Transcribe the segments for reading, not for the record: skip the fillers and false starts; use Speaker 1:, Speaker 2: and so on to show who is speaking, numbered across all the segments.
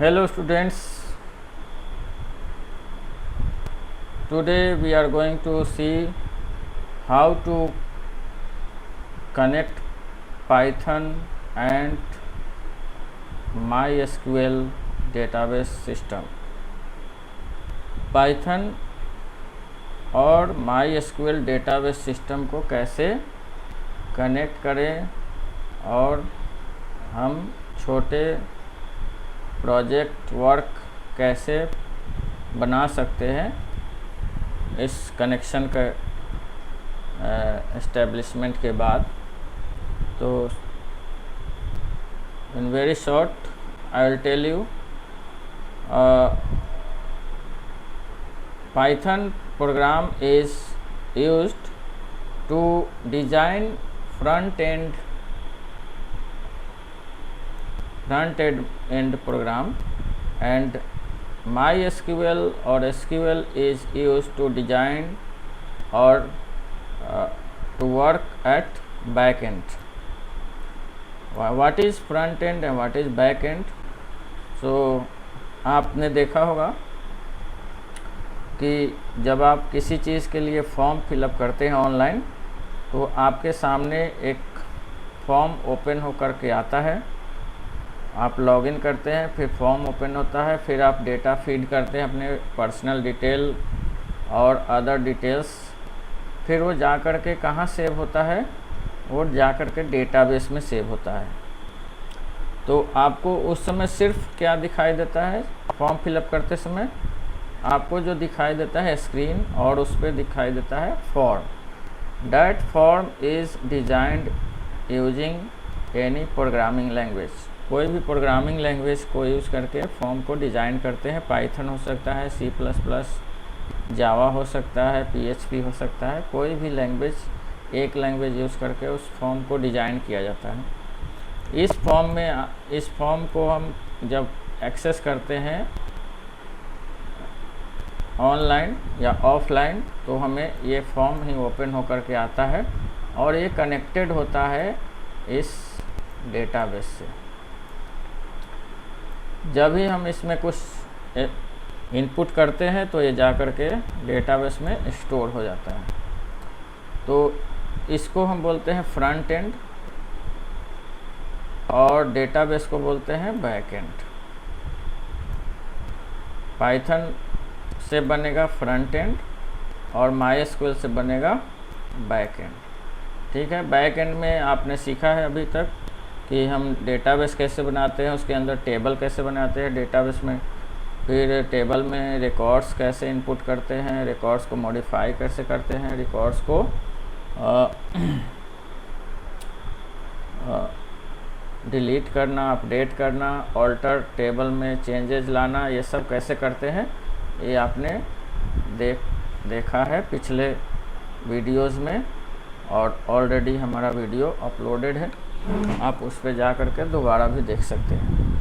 Speaker 1: Hello students, today we are going to see how to connect Python and MySQL database system. Python और MySQL database system को कैसे connect करें और हम छोटे प्रोजेक्ट वर्क कैसे बना सकते हैं इस कनेक्शन का एस्टेब्लिशमेंट के बाद। तो in very short I will tell you Python program is used to design front-end program, and MySQL or SQL is used to design or to work at back end. What is front end and what is back end? So आपने देखा होगा कि जब आप किसी चीज़ के लिए form fill up करते हैं ऑनलाइन, तो आपके सामने एक फॉर्म ओपन होकर के आता है। आप लॉगिन करते हैं, फिर फॉर्म ओपन होता है, फिर आप डेटा फीड करते हैं अपने पर्सनल डिटेल और अदर डिटेल्स। फिर वो जा कर के कहाँ सेव होता है? वो जा कर के डेटाबेस में सेव होता है। तो आपको उस समय सिर्फ क्या दिखाई देता है? फॉर्म फिलअप करते समय आपको जो दिखाई देता है स्क्रीन, और उस पर दिखाई देता है form. That form is designed using any programming language. कोई भी प्रोग्रामिंग लैंग्वेज को यूज़ करके फॉर्म को डिज़ाइन करते हैं। पाइथन हो सकता है, C++, जावा हो सकता है, PHP हो सकता है। कोई भी लैंग्वेज, एक लैंग्वेज यूज़ करके उस फॉर्म को डिज़ाइन किया जाता है। इस फॉर्म को हम जब एक्सेस करते हैं ऑनलाइन या ऑफलाइन, तो हमें ये फॉर्म ही ओपन होकर के आता है और ये कनेक्टेड होता है इस डेटाबेस से। जब भी हम इसमें कुछ इनपुट करते हैं तो ये जा कर के डेटाबेस में स्टोर हो जाता है। तो इसको हम बोलते हैं फ्रंट एंड और डेटाबेस को बोलते हैं बैक एंड। पाइथन से बनेगा फ्रंट एंड और MySQL से बनेगा बैक एंड। ठीक है, बैक एंड में आपने सीखा है अभी तक कि हम डेटाबेस कैसे बनाते हैं, उसके अंदर टेबल कैसे बनाते हैं डेटाबेस में, फिर टेबल में रिकॉर्ड्स कैसे इनपुट करते हैं, रिकॉर्ड्स को मॉडिफाई कैसे करते हैं, रिकॉर्ड्स को डिलीट करना, अपडेट करना, ऑल्टर टेबल में चेंजेस लाना, ये सब कैसे करते हैं ये आपने देखा है पिछले वीडियोस में, और ऑलरेडी हमारा वीडियो अपलोडेड है। आप उस पर जा कर के दोबारा भी देख सकते हैं।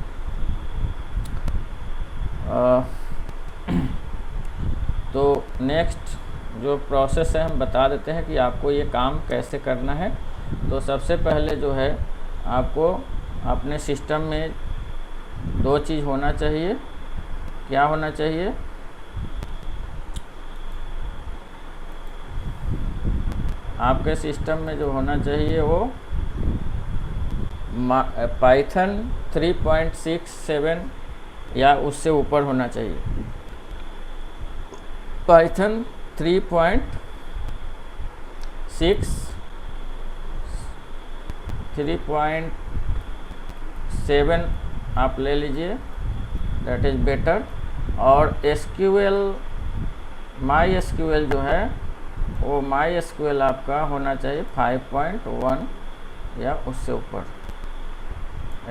Speaker 1: तो नेक्स्ट जो प्रोसेस है हम बता देते हैं कि आपको ये काम कैसे करना है। तो सबसे पहले जो है आपको अपने सिस्टम में दो चीज़ होना चाहिए। क्या होना चाहिए? आपके सिस्टम में जो होना चाहिए वो पाइथन 3.67 या उससे ऊपर होना चाहिए। पाइथन 3.7 आप ले लीजिए, दैट इज़ बेटर। और MySQL जो है वो MySQL आपका होना चाहिए 5.1 या उससे ऊपर।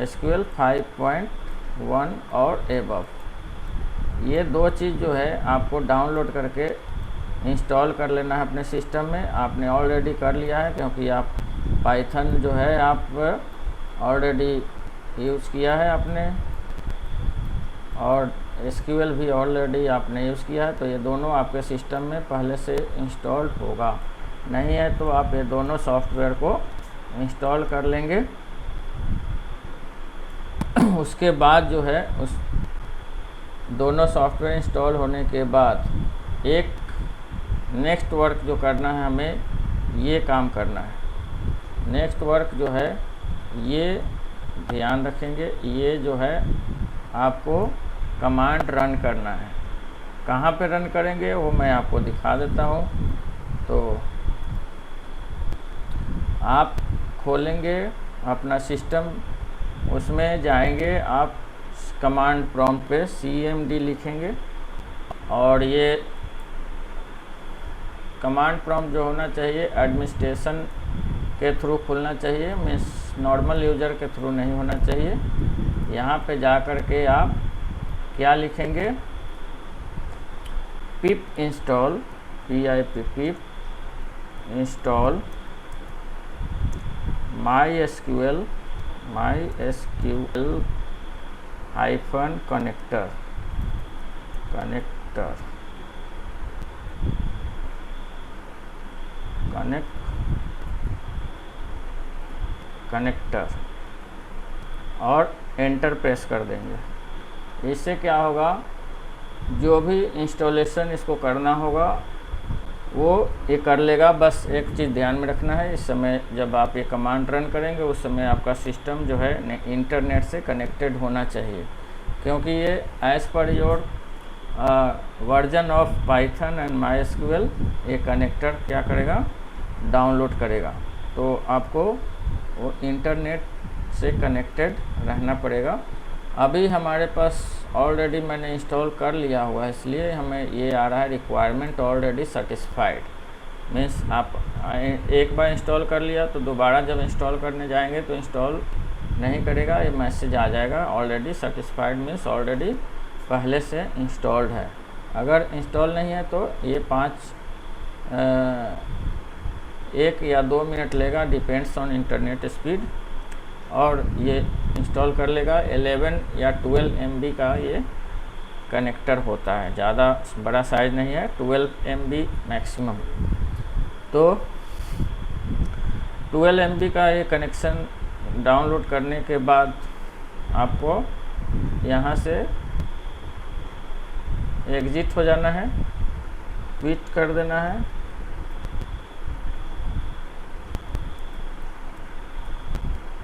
Speaker 1: SQL 5.1 और एबव। ये दो चीज़ जो है आपको डाउनलोड करके इंस्टॉल कर लेना है अपने सिस्टम में। आपने ऑलरेडी कर लिया है क्योंकि आप पाइथन जो है आप ऑलरेडी यूज़ किया है आपने, और SQL भी ऑलरेडी आपने यूज़ किया है। तो ये दोनों आपके सिस्टम में पहले से इंस्टॉल्ड होगा। नहीं है तो आप ये दोनों सॉफ्टवेयर को इंस्टॉल कर लेंगे। उसके बाद जो है दोनों सॉफ्टवेयर इंस्टॉल होने के बाद एक नेक्स्ट वर्क जो करना है, हमें ये काम करना है। नेक्स्ट वर्क जो है ये ध्यान रखेंगे, ये जो है आपको कमांड रन करना है। कहाँ पे रन करेंगे वो मैं आपको दिखा देता हूँ। तो आप खोलेंगे अपना सिस्टम, उसमें जाएंगे, आप कमांड प्रॉम्प्ट पे cmd लिखेंगे और ये कमांड प्रॉम्प्ट जो होना चाहिए एडमिनिस्ट्रेशन के थ्रू खुलना चाहिए, मीन्स नॉर्मल यूज़र के थ्रू नहीं होना चाहिए। यहाँ पे जा कर के आप क्या लिखेंगे, पिप इंस्टॉल, पिप इंस्टॉल MySQL हाइफन कनेक्टर और एंटर प्रेस कर देंगे। इससे क्या होगा, जो भी इंस्टॉलेशन इसको करना होगा वो ये कर लेगा। बस एक चीज़ ध्यान में रखना है, इस समय जब आप ये कमांड रन करेंगे उस समय आपका सिस्टम जो है इंटरनेट से कनेक्टेड होना चाहिए, क्योंकि ये as per your version of Python and MySQL ये कनेक्टर क्या करेगा, डाउनलोड करेगा। तो आपको वो इंटरनेट से कनेक्टेड रहना पड़ेगा। अभी हमारे पास ऑलरेडी मैंने इंस्टॉल कर लिया हुआ है, इसलिए हमें ये आ रहा है रिक्वायरमेंट ऑलरेडी सेटिस्फाइड। मीन्स आप एक बार इंस्टॉल कर लिया तो दोबारा जब इंस्टॉल करने जाएंगे तो इंस्टॉल नहीं करेगा, ये मैसेज आ जाएगा ऑलरेडी सेटिस्फाइड, मीन्स ऑलरेडी पहले से इंस्टॉल्ड है। अगर इंस्टॉल नहीं है तो ये 1 या 2 मिनट लेगा, डिपेंड्स ऑन इंटरनेट स्पीड, और ये इंस्टॉल कर लेगा। 11 या 12 MB का ये कनेक्टर होता है, ज़्यादा बड़ा साइज़ नहीं है, 12 MB मैक्सिमम। तो 12 MB का ये कनेक्शन डाउनलोड करने के बाद आपको यहाँ से एग्ज़िट हो जाना है, क्विट कर देना है।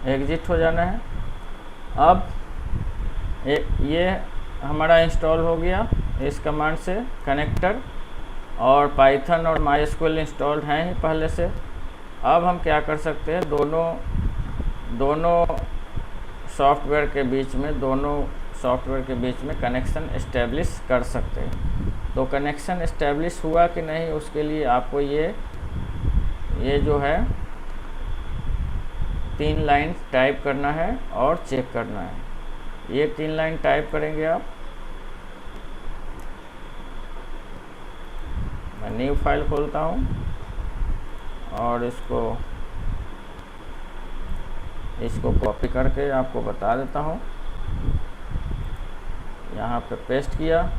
Speaker 1: एग्ज़िट हो जाना है। अब ये हमारा इंस्टॉल हो गया इस कमांड से कनेक्टर, और पाइथन और MySQL इंस्टॉल्ड हैं ही पहले से। अब हम क्या कर सकते हैं, दोनों सॉफ्टवेयर के बीच में कनेक्शन इस्टेब्लिश कर सकते हैं। तो कनेक्शन इस्टेब्लिश हुआ कि नहीं, उसके लिए आपको ये जो है 3 लाइन टाइप करना है और चेक करना है। ये 3 लाइन टाइप करेंगे आप। मैं न्यू फाइल खोलता हूँ और इसको कॉपी करके आपको बता देता हूँ। यहाँ पे पेस्ट किया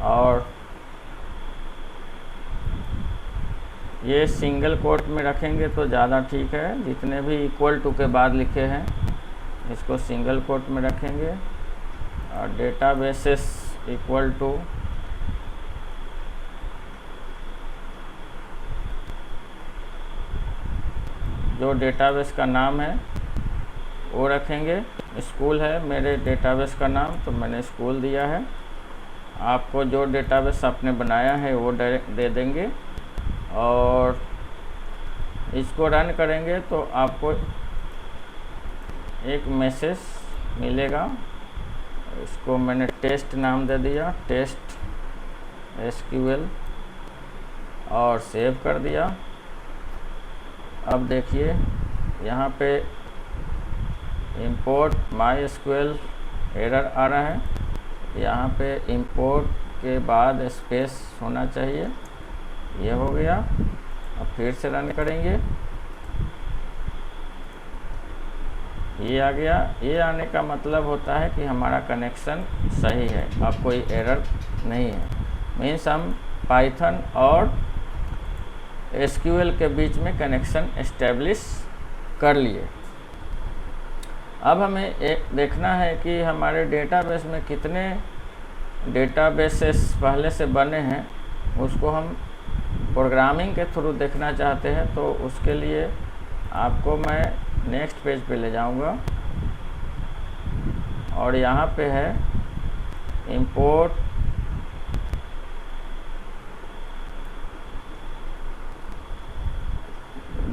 Speaker 1: और ये सिंगल कोट में रखेंगे तो ज़्यादा ठीक है। जितने भी इक्वल टू के बाद लिखे हैं इसको सिंगल कोट में रखेंगे, और डेटाबेसेस इक्वल टू जो डेटाबेस का नाम है वो रखेंगे। स्कूल है मेरे डेटाबेस का नाम, तो मैंने स्कूल दिया है। आपको जो डेटाबेस आपने बनाया है वो दे देंगे, और इसको रन करेंगे तो आपको एक मैसेज मिलेगा। इसको मैंने टेस्ट नाम दे दिया, टेस्ट SQL, और सेव कर दिया। अब देखिए यहाँ पे इंपोर्ट MySQL एरर आ रहा है। यहाँ पे इंपोर्ट के बाद स्पेस होना चाहिए, ये हो गया। अब फिर से रन करेंगे, ये आ गया। ये आने का मतलब होता है कि हमारा कनेक्शन सही है, अब कोई एरर नहीं है। मीन्स हम पाइथन और SQL के बीच में कनेक्शन एस्टेब्लिश कर लिए। अब हमें एक देखना है कि हमारे डेटाबेस में कितने डेटाबेसेस पहले से बने हैं, उसको हम प्रोग्रामिंग के थ्रू देखना चाहते हैं। तो उसके लिए आपको मैं नेक्स्ट पेज पे ले जाऊंगा और यहाँ पे है इंपोर्ट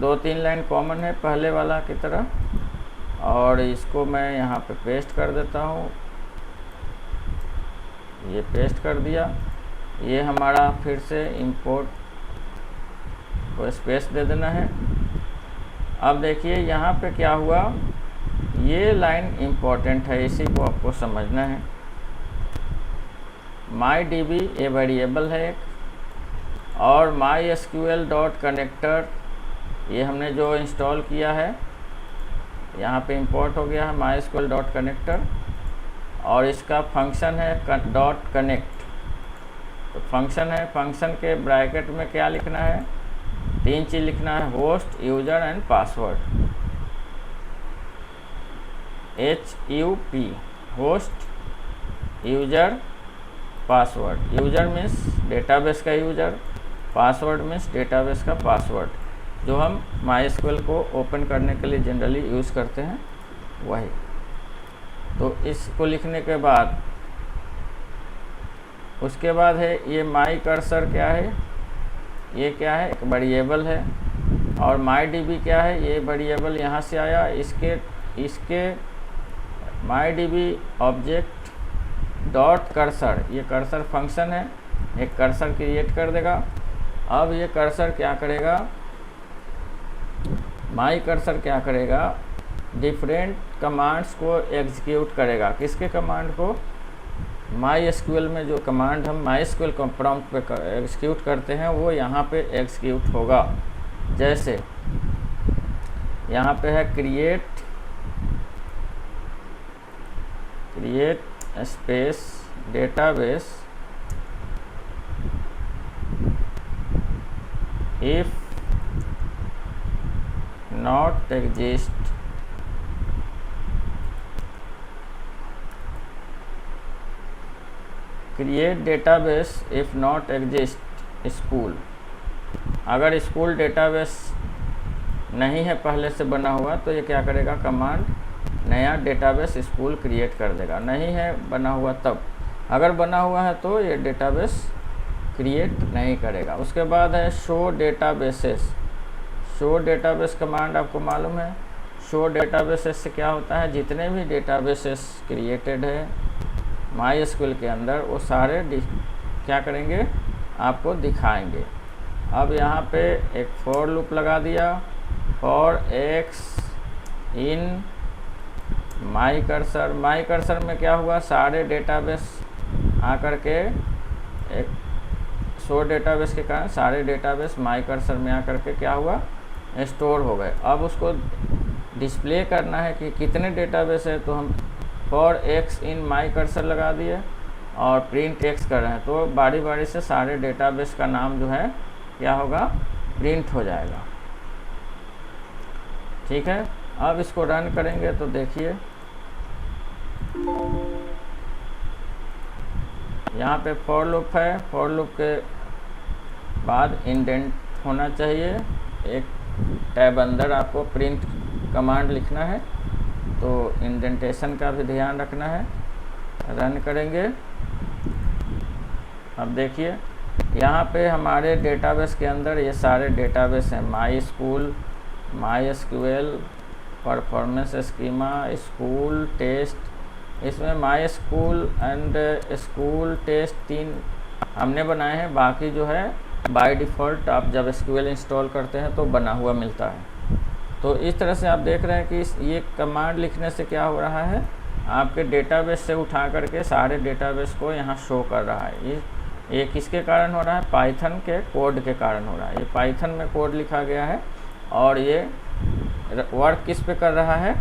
Speaker 1: दो तीन लाइन कॉमन है पहले वाला की तरह, और इसको मैं यहाँ पे पेस्ट कर देता हूँ। ये पेस्ट कर दिया। ये हमारा फिर से इंपोर्ट को स्पेस दे देना है। अब देखिए यहाँ पे क्या हुआ, ये लाइन इम्पोर्टेंट है, इसी को आपको समझना है। MyDB ये वेरिएबल है एक, और MySQL डॉट कनेक्टर ये हमने जो इंस्टॉल किया है, यहाँ पे इंपोर्ट हो गया है MySQL डॉट कनेक्टर, और इसका फंक्शन है डॉट कनेक्ट। तो फंक्शन है, फंक्शन के ब्रैकेट में क्या लिखना है, तीन चीज़ लिखना है, host, user and password. HUP host, user, password. User means database का यूजर, पासवर्ड मीन्स डेटाबेस का पासवर्ड, जो हम MySQL को ओपन करने के लिए जनरली यूज़ करते हैं वही। तो इसको लिखने के बाद उसके बाद है ये माई कर्सर क्या है, ये क्या है, एक वेरिएबल है। और MyDB क्या है, ये वेरिएबल यहाँ से आया, इसके MyDB ऑब्जेक्ट डॉट कर्सर, ये कर्सर फंक्शन है, एक कर्सर क्रिएट कर देगा। अब ये कर्सर क्या करेगा, माई कर्सर क्या करेगा, डिफरेंट कमांड्स को एग्जीक्यूट करेगा। किसके कमांड को, MySQL में जो कमांड हम MySQL को प्रॉम्प्ट पे एग्जीक्यूट करते हैं वो यहाँ पे एग्जीक्यूट होगा। जैसे यहाँ पे है create space database if not exist create database if not exist school. अगर स्कूल डेटाबेस नहीं है पहले से बना हुआ तो ये क्या करेगा, कमांड नया डेटाबेस स्कूल क्रिएट कर देगा। नहीं है बना हुआ तब, अगर बना हुआ है तो ये डेटाबेस क्रिएट नहीं करेगा। उसके बाद है show databases. Show database command आपको मालूम है, शो डेटाबेसेस से क्या होता है, जितने भी डेटाबेसेस क्रिएटेड है MySQL के अंदर वो सारे क्या करेंगे, आपको दिखाएंगे। अब यहाँ पे एक फॉर लूप लगा दिया, for x in my cursor. My cursor में क्या हुआ, सारे डेटाबेस आकर के एक शो डेटाबेस के कारण सारे डेटाबेस माई कर्सर में आकर के क्या हुआ, स्टोर हो गए। अब उसको डिस्प्ले करना है कि कितने डेटाबेस है, तो हम for x in my cursor लगा दिए और प्रिंट x कर रहे हैं, तो बारी बारी से सारे डेटाबेस का नाम जो है क्या होगा, प्रिंट हो जाएगा। ठीक है, अब इसको रन करेंगे तो देखिए यहाँ पे फॉर लूप है, फॉर लूप के बाद इंडेंट होना चाहिए, एक टैब अंदर आपको प्रिंट कमांड लिखना है, तो इंडेंटेशन का भी ध्यान रखना है। रन करेंगे, अब देखिए यहाँ पे हमारे डेटाबेस के अंदर ये सारे डेटाबेस हैं, MySQL, MySQL, performance schema, school test. इसमें MySQL एंड स्कूल टेस्ट तीन हमने बनाए हैं, बाकी जो है बाय डिफ़ॉल्ट आप जब SQL इंस्टॉल करते हैं तो बना हुआ मिलता है। तो इस तरह से आप देख रहे हैं कि ये कमांड लिखने से क्या हो रहा है, आपके डेटाबेस से उठा करके सारे डेटाबेस को यहाँ शो कर रहा है। ये किसके कारण हो रहा है, पाइथन के कोड के कारण हो रहा है। ये पाइथन में कोड लिखा गया है और ये वर्क किस पे कर रहा है,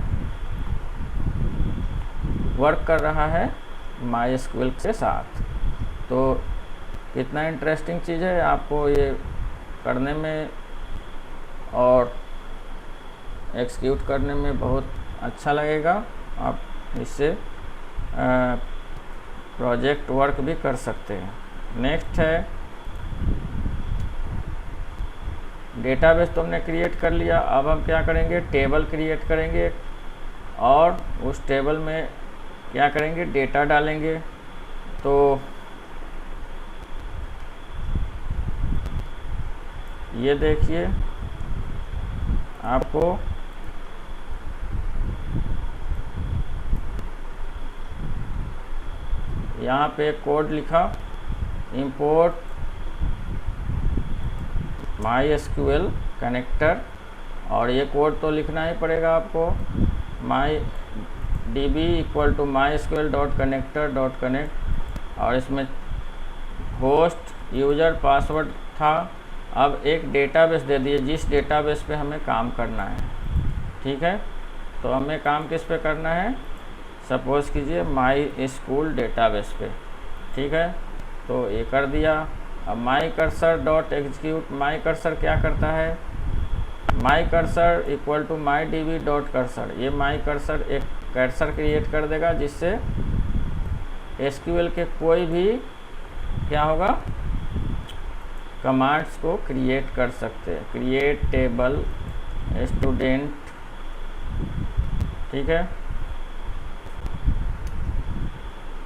Speaker 1: वर्क कर रहा है MySQL के साथ। तो कितना इंटरेस्टिंग चीज़ है, आपको ये करने में और एक्सिक्यूट करने में बहुत अच्छा लगेगा। आप इससे प्रोजेक्ट वर्क भी कर सकते हैं। नेक्स्ट है डेटाबेस तो हमने क्रिएट कर लिया। अब हम क्या करेंगे, टेबल क्रिएट करेंगे और उस टेबल में क्या करेंगे, डेटा डालेंगे। तो ये देखिए आपको यहाँ पे कोड लिखा इंपोर्ट MySQL कनेक्टर, और ये कोड तो लिखना ही पड़ेगा आपको। db = mysql.connector.connect, और इसमें होस्ट यूज़र पासवर्ड था। अब एक डेटाबेस दे दिए जिस डेटाबेस पे हमें काम करना है। ठीक है, तो हमें काम किस पे करना है, सपोज़ कीजिए MySQL डेटाबेस पे। ठीक है, तो ये कर दिया। अब mycursor.execute, mycursor क्या करता है, mycursor = mydb.cursor। ये mycursor एक कर्सर क्रिएट कर देगा जिससे SQL के कोई भी क्या होगा, कमांड्स को क्रिएट कर सकते हैं। क्रिएट टेबल स्टूडेंट, ठीक है।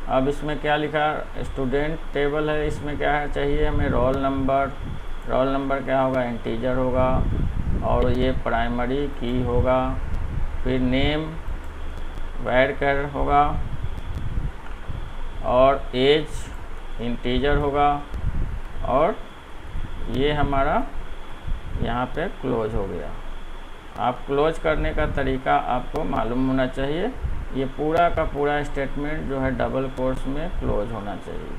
Speaker 1: अब इसमें क्या लिखा, स्टूडेंट टेबल है, इसमें क्या है चाहिए हमें, रोल नंबर। रोल नंबर क्या होगा, इंटीजर होगा, और ये प्राइमरी की होगा। फिर नेम वैरकर होगा, और एज इंटीजर होगा, और ये हमारा यहाँ पे क्लोज हो गया। आप क्लोज करने का तरीका आपको मालूम होना चाहिए। ये पूरा का पूरा स्टेटमेंट जो है डबल कोट्स में क्लोज होना चाहिए।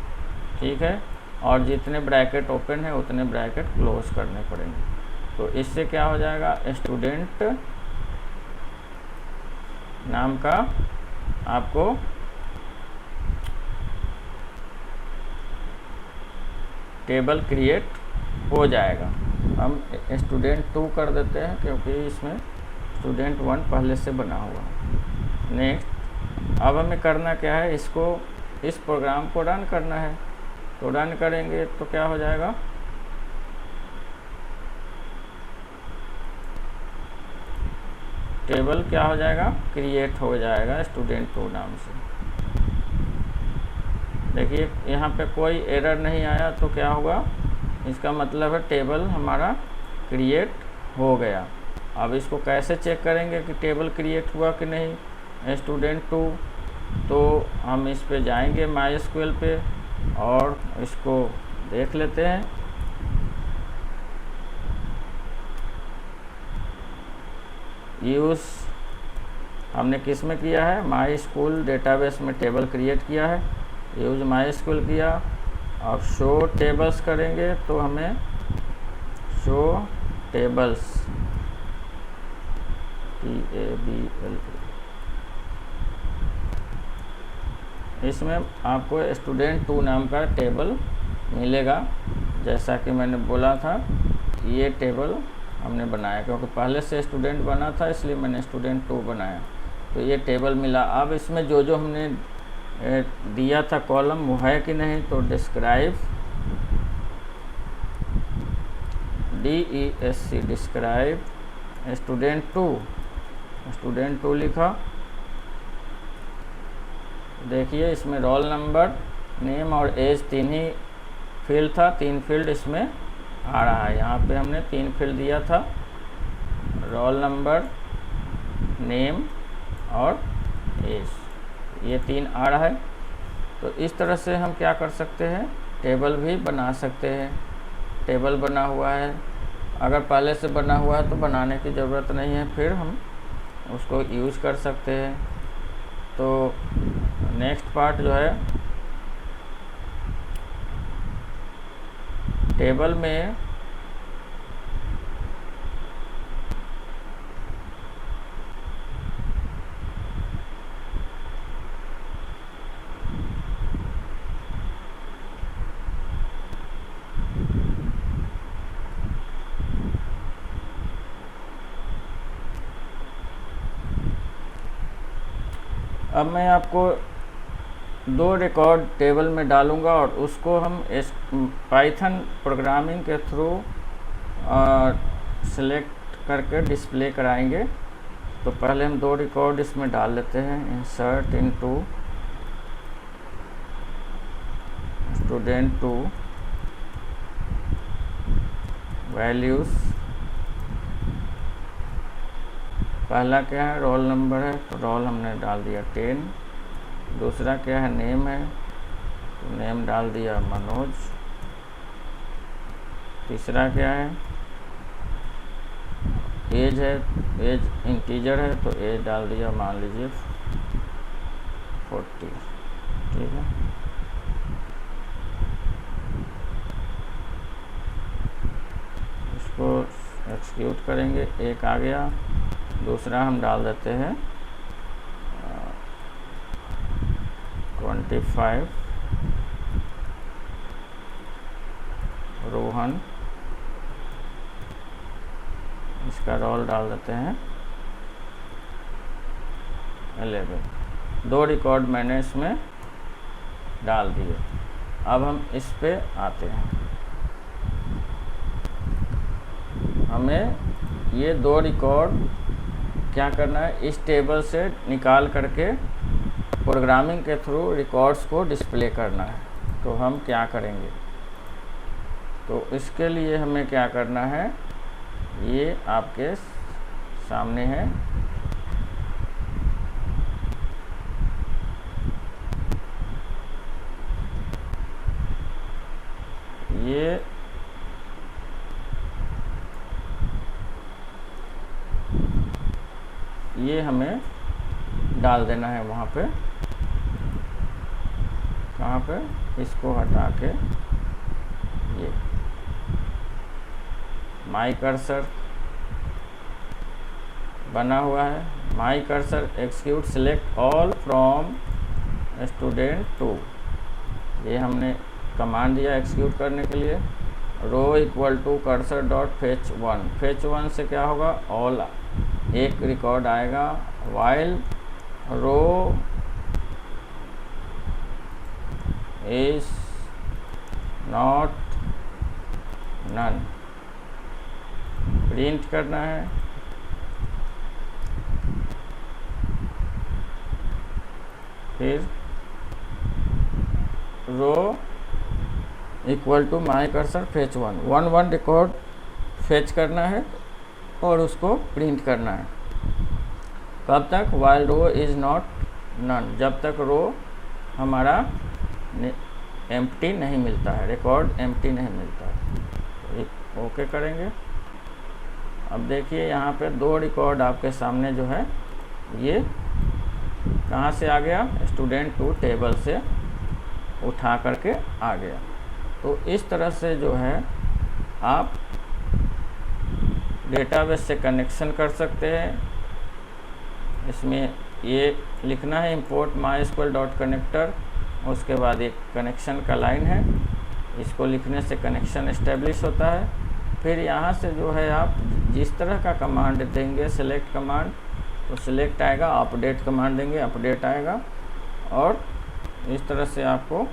Speaker 1: ठीक है, और जितने ब्रैकेट ओपन है उतने ब्रैकेट क्लोज करने पड़ेंगे। तो इससे क्या हो जाएगा, स्टूडेंट नाम का आपको टेबल क्रिएट हो जाएगा। हम स्टूडेंट 2 कर देते हैं क्योंकि इसमें स्टूडेंट 1 पहले से बना हुआ है। नेक्स्ट, अब हमें करना क्या है, इसको इस प्रोग्राम को रन करना है। तो रन करेंगे तो क्या हो जाएगा, टेबल क्या हो जाएगा, क्रिएट हो जाएगा स्टूडेंट 2 नाम से। देखिए यहाँ पे कोई एरर नहीं आया, तो क्या हुआ, इसका मतलब है टेबल हमारा क्रिएट हो गया। अब इसको कैसे चेक करेंगे कि टेबल क्रिएट हुआ कि नहीं, स्टूडेंट 2, तो हम इस पे जाएंगे MySQL पे और इसको देख लेते हैं। यूज़ हमने किस में किया है, MySQL डेटाबेस में टेबल क्रिएट किया है, यूज़ MySQL किया। अब शो टेबल्स करेंगे तो हमें शो टेबल्स TABL, इसमें आपको स्टूडेंट 2 नाम का टेबल मिलेगा। जैसा कि मैंने बोला था, ये टेबल हमने बनाया क्योंकि पहले से स्टूडेंट बना था, इसलिए मैंने स्टूडेंट 2 बनाया। तो ये टेबल मिला। अब इसमें जो जो हमने दिया था कॉलम वो है कि नहीं, तो डिस्क्राइब DESC डिस्क्राइब स्टूडेंट 2 लिखा। देखिए इसमें रोल नंबर, नेम और एज 3 ही फील्ड था, 3 फील्ड इसमें आ रहा है। यहाँ पे हमने 3 फील्ड दिया था, रोल नंबर, नेम और एज, ये 3 आ रहा है। तो इस तरह से हम क्या कर सकते हैं, टेबल भी बना सकते हैं। टेबल बना हुआ है, अगर पहले से बना हुआ है तो बनाने की ज़रूरत नहीं है, फिर हम उसको यूज़ कर सकते हैं। तो नेक्स्ट पार्ट जो है, टेबल में अब मैं आपको 2 रिकॉर्ड टेबल में डालूंगा और उसको हम पाइथन प्रोग्रामिंग के थ्रू सेलेक्ट करके डिस्प्ले कराएंगे। तो पहले हम 2 रिकॉर्ड इसमें डाल लेते हैं। Insert into student 2 values. पहला क्या है, रोल नंबर है, तो रोल हमने डाल दिया 10। दूसरा क्या है, नेम है, तो नेम डाल दिया मनोज। तीसरा क्या है, एज है, एज इंटीजर है, तो एज डाल दिया मान लीजिए 40। ठीक है, इसको एक्सिक्यूट करेंगे। एक आ गया। दूसरा हम डाल देते हैं 25 रोहन। इसका रोल डाल देते हैं 11। 2 रिकॉर्ड मैंने इसमें डाल दिए। अब हम इस पे आते हैं। हमें ये 2 रिकॉर्ड क्या करना है, इस टेबल से निकाल करके प्रोग्रामिंग के थ्रू रिकॉर्ड्स को डिस्प्ले करना है। तो हम क्या करेंगे, तो इसके लिए हमें क्या करना है, ये आपके सामने है। ये हमें डाल देना है वहाँ पे। कहाँ पे, इसको हटा के ये माई कर्सर बना हुआ है। My cursor execute select all from student 2। ये हमने कमांड दिया एक्सिक्यूट करने के लिए। Row equal to cursor dot fetch 1। Fetch 1 से क्या होगा, ऑल एक रिकॉर्ड आएगा। While row is not none, print करना है। फिर row equal to my cursor fetch 1 record fetch करना है और उसको प्रिंट करना है। कब तक, while row is not none, जब तक रो हमारा एम्प्टी नहीं मिलता है, रिकॉर्ड एम्प्टी नहीं मिलता है। ओके करेंगे। अब देखिए यहाँ पे 2 रिकॉर्ड आपके सामने जो है ये कहाँ से आ गया, स्टूडेंट 2 टेबल से उठा करके आ गया। तो इस तरह से जो है आप डेटाबेस से कनेक्शन कर सकते हैं। इसमें ये लिखना है import mysql डॉट कनेक्टर, उसके बाद एक कनेक्शन का लाइन है, इसको लिखने से कनेक्शन इस्टेब्लिश होता है। फिर यहाँ से जो है आप जिस तरह का कमांड देंगे, सेलेक्ट कमांड तो सिलेक्ट आएगा, अपडेट कमांड देंगे अपडेट आएगा। और इस तरह से आपको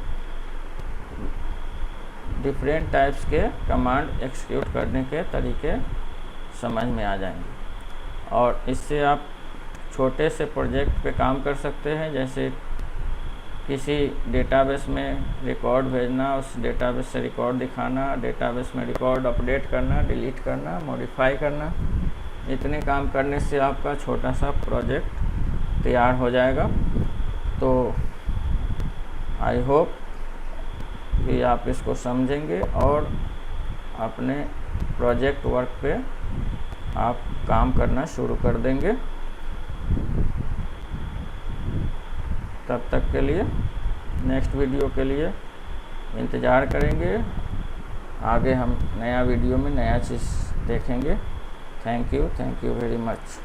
Speaker 1: डिफरेंट टाइप्स के कमांड एक्सिक्यूट करने के तरीके समझ में आ जाएंगे। और इससे आप छोटे से प्रोजेक्ट पे काम कर सकते हैं, जैसे किसी डेटाबेस में रिकॉर्ड भेजना, उस डेटाबेस से रिकॉर्ड दिखाना, डेटाबेस में रिकॉर्ड अपडेट करना, डिलीट करना, मॉडिफाई करना। इतने काम करने से आपका छोटा सा प्रोजेक्ट तैयार हो जाएगा। तो आई होप कि आप इसको समझेंगे और अपने प्रोजेक्ट वर्क पे आप काम करना शुरू कर देंगे। तब तक के लिए नेक्स्ट वीडियो के लिए इंतज़ार करेंगे। आगे हम नया वीडियो में नया चीज़ देखेंगे। Thank you very much.